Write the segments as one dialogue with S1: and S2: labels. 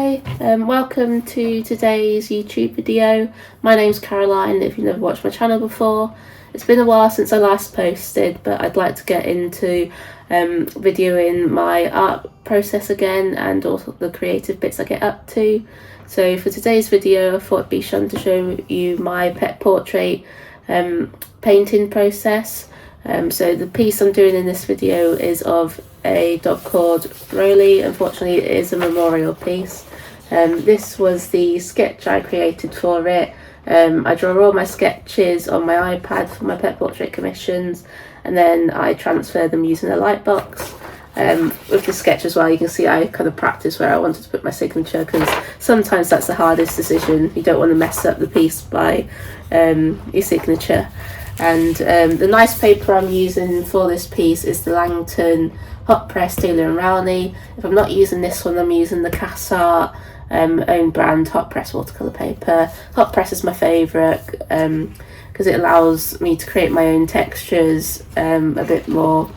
S1: Hi, welcome to today's YouTube video. My name's Caroline, if you've never watched my channel before. It's been a while since I last posted, but I'd like to get into videoing my art process again and also the creative bits I get up to. So for today's video, I thought it'd be fun to show you my pet portrait painting process. So the piece I'm doing in this video is of a dog called Broly. Unfortunately, it is a memorial piece. This was the sketch I created for it. I draw all my sketches on my iPad for my pet portrait commissions, and then I transfer them using a Lightbox. With the sketch as well, you can see I kind of practice where I wanted to put my signature, because sometimes that's the hardest decision. You don't want to mess up the piece by your signature. And the nice paper I'm using for this piece is the Langton Hot Press Taylor and Rowney. If I'm not using this one, I'm using the Cassart own brand Hot Press watercolour paper. Hot Press is my favourite because it allows me to create my own textures a bit more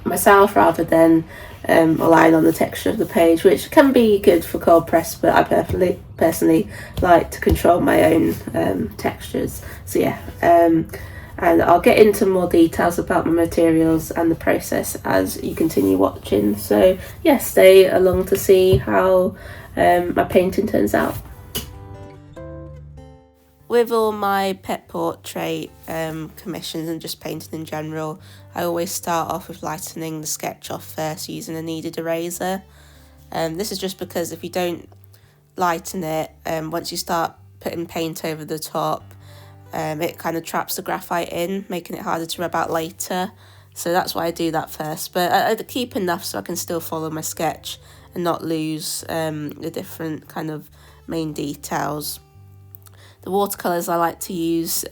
S1: myself rather than relying on the texture of the page, which can be good for cold press, but I personally like to control my own textures. So yeah, and I'll get into more details about my materials and the process as you continue watching. So yeah, stay along to see how my painting turns out. With all my pet portrait commissions and just painting in general, I always start off with lightening the sketch off first using a kneaded eraser. This is just because if you don't lighten it, once you start putting paint over the top, it kind of traps the graphite in, making it harder to rub out later. So that's why I do that first, but I keep enough so I can still follow my sketch and not lose the different kind of main details. The watercolours I like to use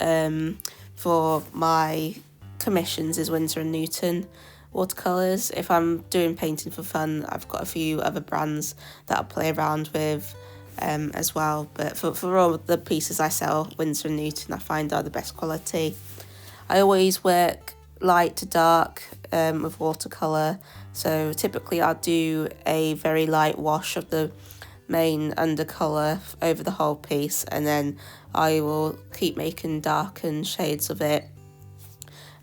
S1: for my commissions is Winsor & Newton watercolours. If I'm doing painting for fun, I've got a few other brands that I'll play around with as well, but for all the pieces I sell, Winsor & Newton I find are the best quality. I always work light to dark with watercolour, so typically I'll do a very light wash of the main undercolour over the whole piece, and then I will keep making darkened shades of it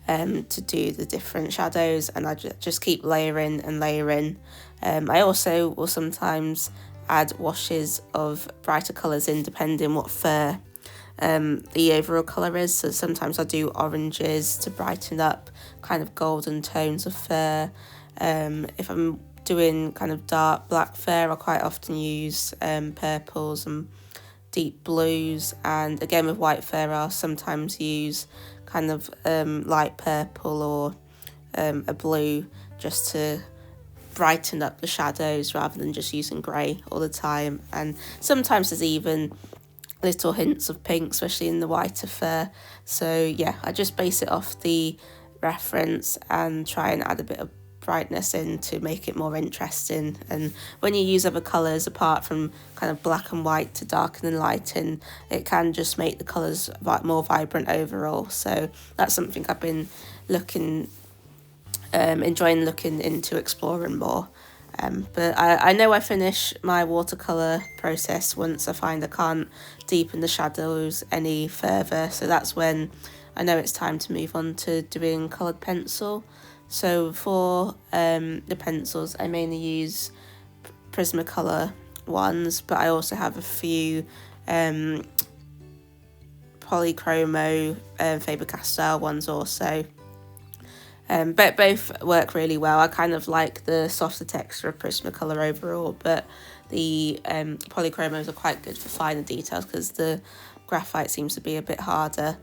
S1: to do the different shadows, and I just keep layering and layering. I also will sometimes add washes of brighter colours in depending what fur the overall colour is. So sometimes I do oranges to brighten up kind of golden tones of fur. If I'm doing kind of dark black fur, I quite often use purples and deep blues, and again with white fur I'll sometimes use kind of light purple or a blue just to brighten up the shadows rather than just using grey all the time. And sometimes there's even little hints of pink, especially in the whiter fur. So yeah, I just base it off the reference and try and add a bit of brightness in to make it more interesting. And when you use other colours apart from kind of black and white to darken and lighten, it can just make the colours more vibrant overall. So that's something I've been enjoying looking into exploring more. But I know I finish my watercolour process once I find I can't deepen the shadows any further, so that's when I know it's time to move on to doing coloured pencil. So for the pencils I mainly use Prismacolor ones, but I also have a few Polychromo Faber-Castell ones also. But both work really well. I kind of like the softer texture of Prismacolor overall, but the Polychromos are quite good for finer details because the graphite seems to be a bit harder.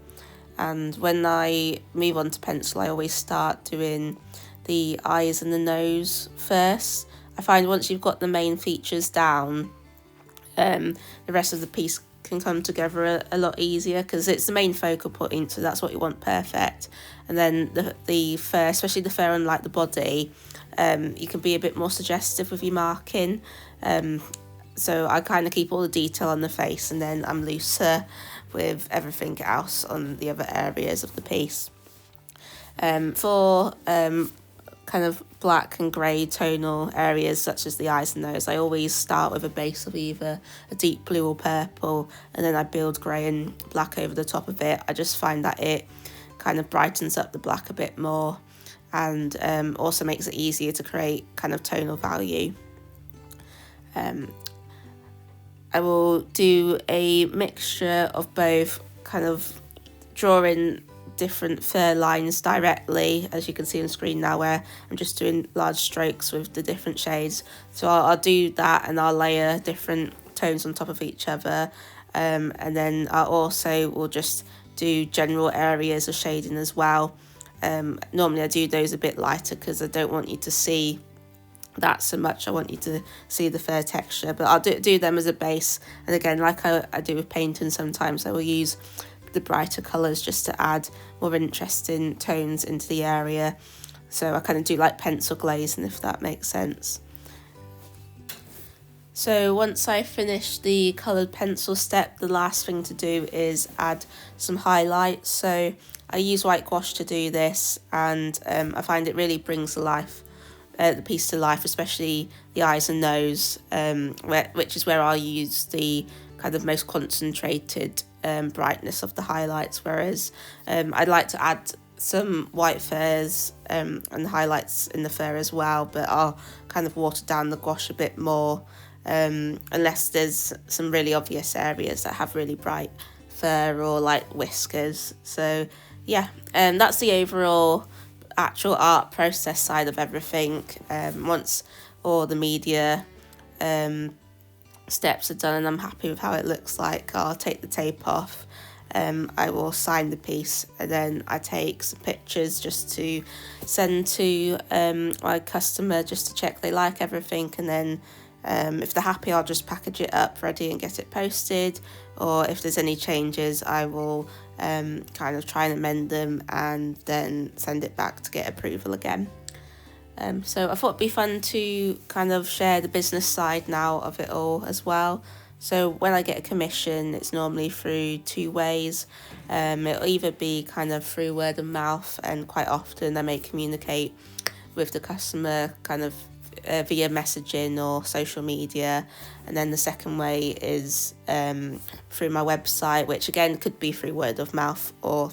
S1: And when I move on to pencil, I always start doing the eyes and the nose first. I find once you've got the main features down, the rest of the piece can come together a lot easier because it's the main focal point, so that's what you want perfect. And then the fur, especially the fur and like the body, you can be a bit more suggestive with your marking. So I kind of keep all the detail on the face, and then I'm looser with everything else on the other areas of the piece. For kind of black and grey tonal areas such as the eyes and nose, I always start with a base of either a deep blue or purple, and then I build grey and black over the top of it. I just find that it kind of brightens up the black a bit more, and also makes it easier to create kind of tonal value. I will do a mixture of both, kind of drawing different fur lines directly, as you can see on screen now, where I'm just doing large strokes with the different shades. So I'll do that, and I'll layer different tones on top of each other, and then I also will just do general areas of shading as well. Normally I do those a bit lighter because I don't want you to see that so much. I want you to see the fur texture, but I'll do them as a base. And again, like I do with painting, sometimes I will use the brighter colours just to add more interesting tones into the area. So I kind of do like pencil glazing, if that makes sense. So once I finish the coloured pencil step, the last thing to do is add some highlights. So I use white gouache to do this, and I find it really brings the piece to life, especially the eyes and nose, which is where I'll use the kind of most concentrated brightness of the highlights, whereas I'd like to add some white furs and highlights in the fur as well, but I'll kind of water down the gouache a bit more, unless there's some really obvious areas that have really bright fur or like whiskers. So yeah, that's the overall actual art process side of everything. Once all the media steps are done and I'm happy with how it looks like, I'll take the tape off. I will sign the piece, and then I take some pictures just to send to my customer, just to check they like everything, and then if they're happy, I'll just package it up ready and get it posted, or if there's any changes, I will kind of try and amend them and then send it back to get approval again. So I thought it'd be fun to kind of share the business side now of it all as well. So when I get a commission, it's normally through two ways. It'll either be kind of through word of mouth, and quite often I may communicate with the customer kind of via messaging or social media. And then the second way is through my website, which again could be through word of mouth or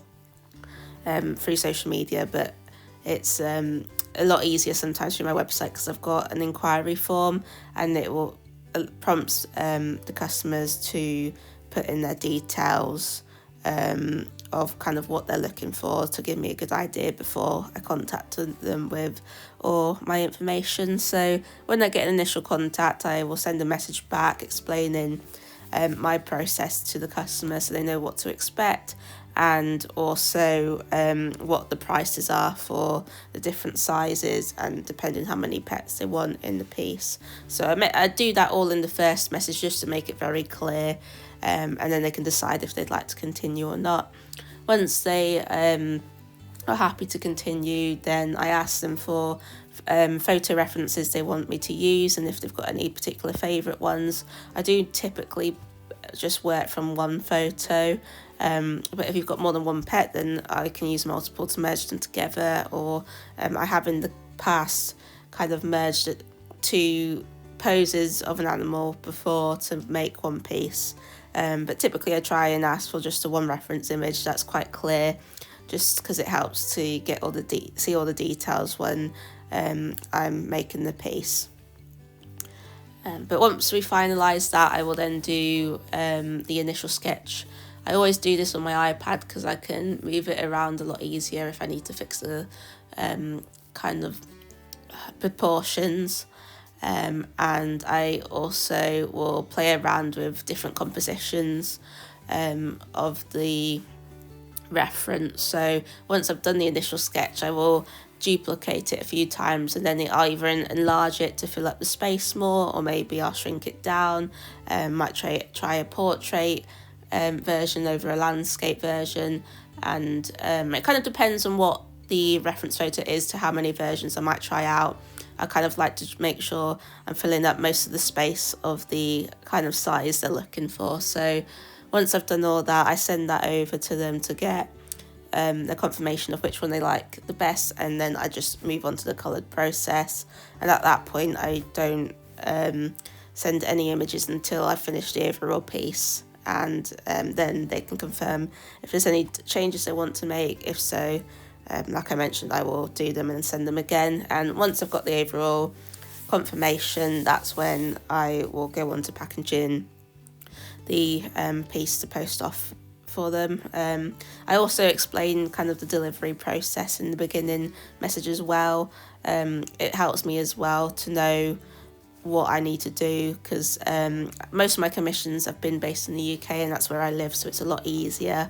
S1: through social media, but it's a lot easier sometimes through my website because I've got an inquiry form, and it will prompts the customers to put in their details of kind of what they're looking for, to give me a good idea before I contact them with all my information. So when I get an initial contact, I will send a message back explaining my process to the customer so they know what to expect, and also what the prices are for the different sizes, and depending how many pets they want in the piece. So I do that all in the first message just to make it very clear, and then they can decide if they'd like to continue or not. Once they are happy to continue, then I ask them for photo references they want me to use, and if they've got any particular favourite ones. I do typically just work from one photo, but if you've got more than one pet, then I can use multiple to merge them together, or I have in the past kind of merged two poses of an animal before to make one piece, but typically I try and ask for just a one reference image that's quite clear, just because it helps to get all the see all the details when I'm making the piece. But once we finalise that, I will then do the initial sketch. I always do this on my iPad because I can move it around a lot easier if I need to fix the kind of proportions. And I also will play around with different compositions of the reference. So once I've done the initial sketch, I will duplicate it a few times, and then I'll either enlarge it to fill up the space more, or maybe I'll shrink it down. Might try a portrait version over a landscape version, and it kind of depends on what the reference photo is to how many versions I might try out. I kind of like to make sure I'm filling up most of the space of the kind of size they're looking for. So once I've done all that, I send that over to them to get a confirmation of which one they like the best, and then I just move on to the coloured process. And at that point I don't send any images until I finish the overall piece, and then they can confirm if there's any changes they want to make. If so, like I mentioned, I will do them and send them again. And once I've got the overall confirmation, that's when I will go on to packaging the piece to post off for them. I also explain kind of the delivery process in the beginning message as well. It helps me as well to know what I need to do, because most of my commissions have been based in the UK, and that's where I live, so it's a lot easier.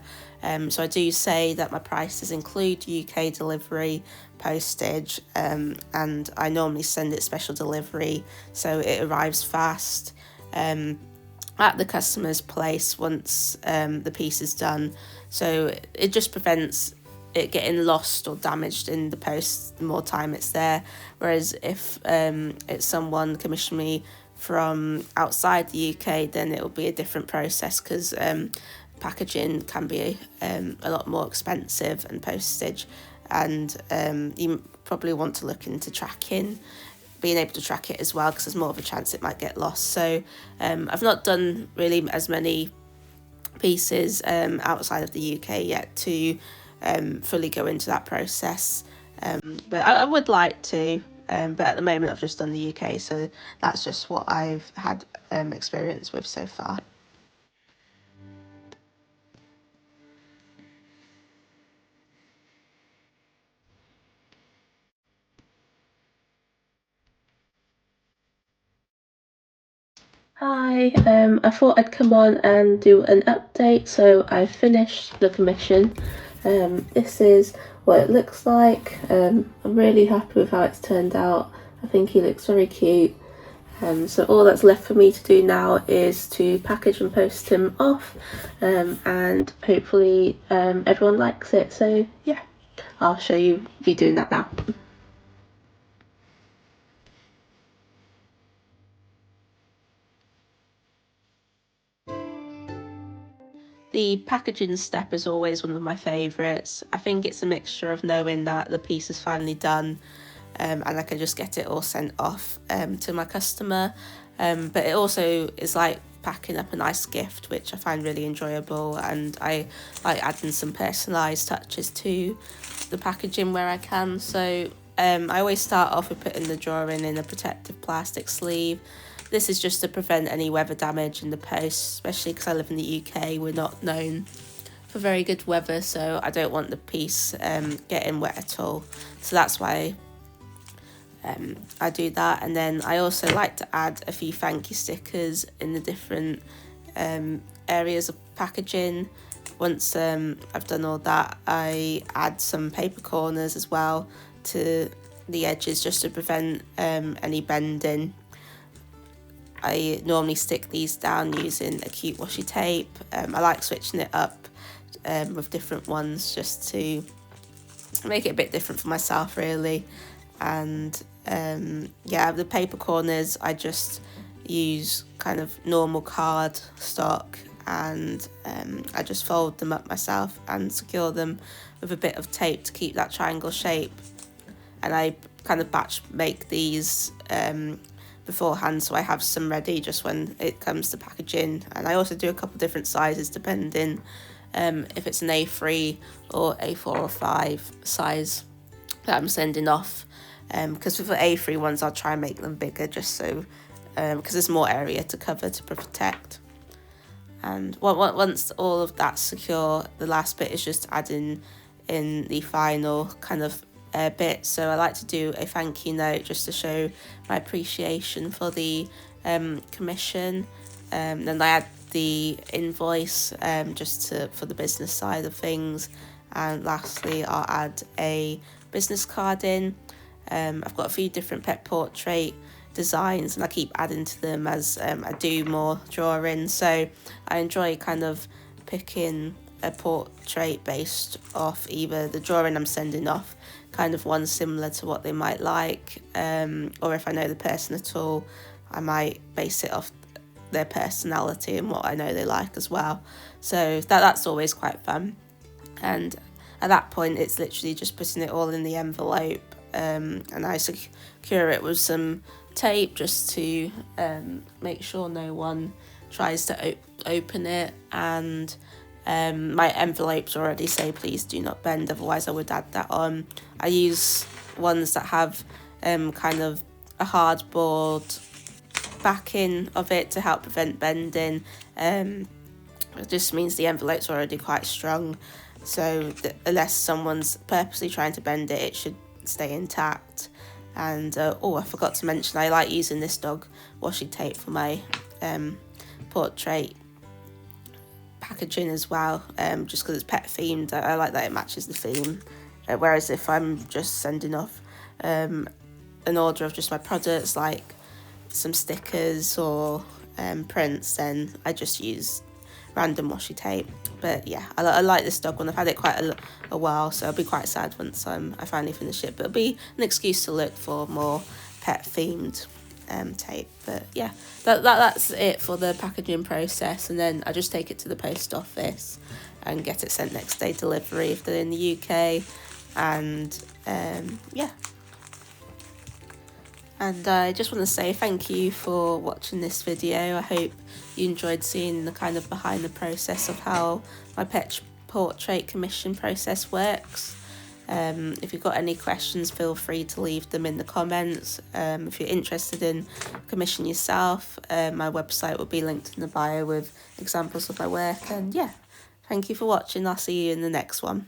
S1: So I do say that my prices include UK delivery, postage, and I normally send it special delivery, so it arrives fast at the customer's place once the piece is done. So it just prevents it getting lost or damaged in the post the more time it's there. Whereas if it's someone commissioned me from outside the UK, then it will be a different process, because packaging can be a lot more expensive, and postage, and you probably want to look into being able to track it as well, because there's more of a chance it might get lost. So I've not done really as many pieces outside of the UK yet to fully go into that process, but I would like to, but at the moment I've just done the UK, so that's just what I've had experience with so far. Hi, I thought I'd come on and do an update. So I finished the commission. This is what it looks like. I'm really happy with how it's turned out. I think he looks very cute. So all that's left for me to do now is to package and post him off, and hopefully everyone likes it. So yeah, I'll show you me doing that now. The packaging step is always one of my favourites. I think it's a mixture of knowing that the piece is finally done, and I can just get it all sent off to my customer. But it also is like packing up a nice gift, which I find really enjoyable, and I like adding some personalised touches to the packaging where I can. So I always start off with putting the drawing in a protective plastic sleeve. This is just to prevent any weather damage in the post, especially because I live in the UK. We're not known for very good weather, so I don't want the piece getting wet at all. So that's why I do that. And then I also like to add a few thank you stickers in the different areas of packaging. Once I've done all that, I add some paper corners as well to the edges, just to prevent any bending. I normally stick these down using acute washi tape. I like switching it up with different ones, just to make it a bit different for myself really. And yeah, the paper corners, I just use kind of normal card stock, and I just fold them up myself and secure them with a bit of tape to keep that triangle shape. And I kind of batch make these beforehand, so I have some ready just when it comes to packaging. And I also do a couple different sizes depending if it's an A3 or A4 or 5 size that I'm sending off, because for the A3 ones I'll try and make them bigger, just so because there's more area to cover to protect. And once all of that's secure, the last bit is just adding in the final kind of bit. So I like to do a thank you note just to show my appreciation for the commission. Then I add the invoice just for the business side of things. And lastly, I'll add a business card in. I've got a few different pet portrait designs, and I keep adding to them as I do more drawings. So I enjoy kind of picking a portrait based off either the drawing I'm sending off, kind of one similar to what they might like, or if I know the person at all, I might base it off their personality and what I know they like as well. So that's always quite fun. And at that point it's literally just putting it all in the envelope, and I secure it with some tape just to make sure no one tries to open it. And my envelopes already say please do not bend, otherwise I would add that on. I use ones that have kind of a hardboard backing of it to help prevent bending. It just means the envelope's already quite strong, so unless someone's purposely trying to bend it, it should stay intact. And I forgot to mention, I like using this dog washi tape for my portrait packaging as well, just because it's pet themed. I like that it matches the theme, whereas if I'm just sending off an order of just my products, like some stickers or prints, then I just use random washi tape. But yeah, I like this dog one. I've had it quite a while, so I'll be quite sad once I finally finish it, but it'll be an excuse to look for more pet themed tape. But yeah, that's it for the packaging process, and then I just take it to the post office and get it sent next day delivery if they're in the UK. And yeah, and I just want to say thank you for watching this video. I hope you enjoyed seeing the kind of behind the process of how my pet portrait commission process works. If you've got any questions, feel free to leave them in the comments. If you're interested in commission yourself, my website will be linked in the bio with examples of my work. And yeah, thank you for watching. I'll see you in the next one.